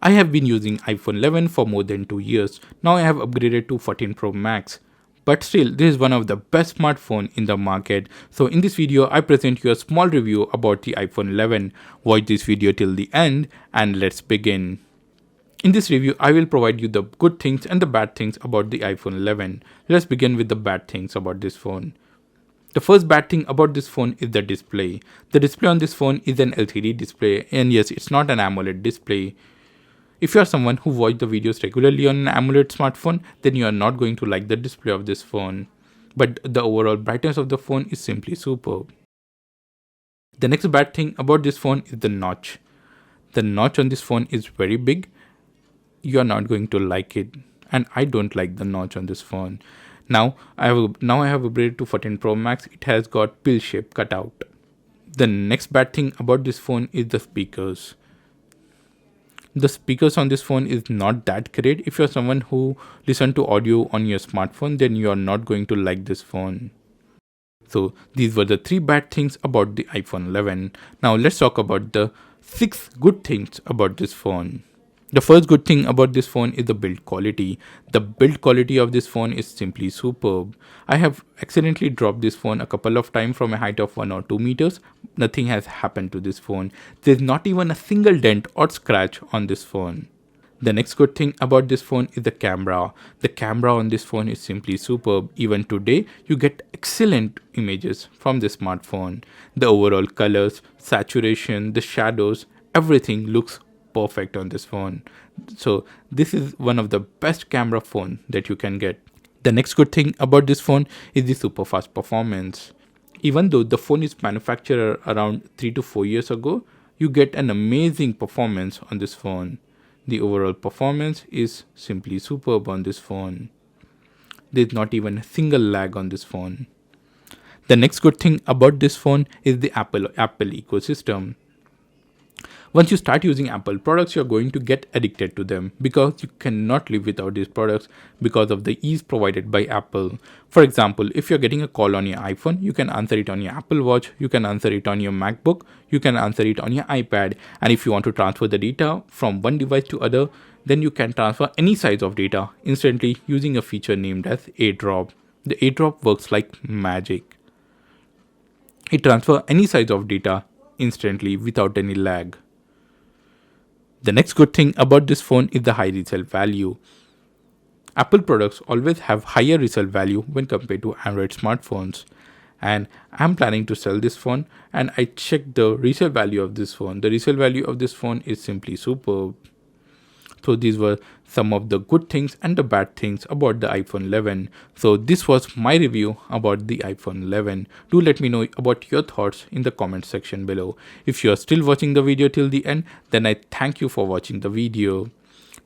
I have been using iPhone 11 for more than 2 years. Now I have upgraded to 14 Pro Max. But still, this is one of the best smartphone in the market. So in this video, I present you a small review about the iPhone 11. Watch this video till the end and let's begin. In this review, I will provide you the good things and the bad things about the iPhone 11. Let's begin with the bad things about this phone. The first bad thing about this phone is the display. The display on this phone is an LCD display, and yes, it's not an AMOLED display. If you are someone who watches the videos regularly on an AMOLED smartphone, then you are not going to like the display of this phone. But the overall brightness of the phone is simply superb. The next bad thing about this phone is the notch. The notch on this phone is very big. You are not going to like it, and I don't like the notch on this phone. Now I have upgraded to 14 Pro Max. It has got pill shape cutout. The next bad thing about this phone is the speakers. The speakers on this phone is not that great. If you're someone who listen to audio on your smartphone, then you are not going to like this phone. So these were the 3 bad things about the iPhone 11. Now let's talk about the 6 good things about this phone. The first good thing about this phone is the build quality. The build quality of this phone is simply superb. I have accidentally dropped this phone a couple of times from a height of 1 or 2 meters. Nothing has happened to this phone. There's not even a single dent or scratch on this phone. The next good thing about this phone is the camera. The camera on this phone is simply superb. Even today, you get excellent images from the smartphone. The overall colors, saturation, the shadows, everything looks perfect on this phone. So this is one of the best camera phone that you can get. The next good thing about this phone is the Superfast Performance. Even though the phone is manufactured around 3 to 4 years ago, you get an amazing performance on this phone. The overall performance is simply superb on this phone. There's not even a single lag on this phone. The next good thing about this phone is the Apple ecosystem. Once you start using Apple products, you're going to get addicted to them because you cannot live without these products because of the ease provided by Apple. For example, if you're getting a call on your iPhone, you can answer it on your Apple Watch, you can answer it on your MacBook, you can answer it on your iPad. And if you want to transfer the data from one device to other, then you can transfer any size of data instantly using a feature named as AirDrop. The AirDrop works like magic. It transfers any size of data instantly without any lag. The next good thing about this phone is the high resale value. Apple products always have higher resale value when compared to Android smartphones. And I'm planning to sell this phone, and I checked the resale value of this phone. The resale value of this phone is simply superb. So these were some of the good things and the bad things about the iPhone 11. So this was my review about the iPhone 11. Do let me know about your thoughts in the comment section below. If you are still watching the video till the end, then I thank you for watching the video.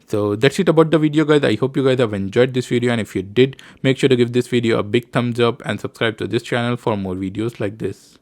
So that's it about the video, guys. I hope you guys have enjoyed this video, and if you did, make sure to give this video a big thumbs up and subscribe to this channel for more videos like this.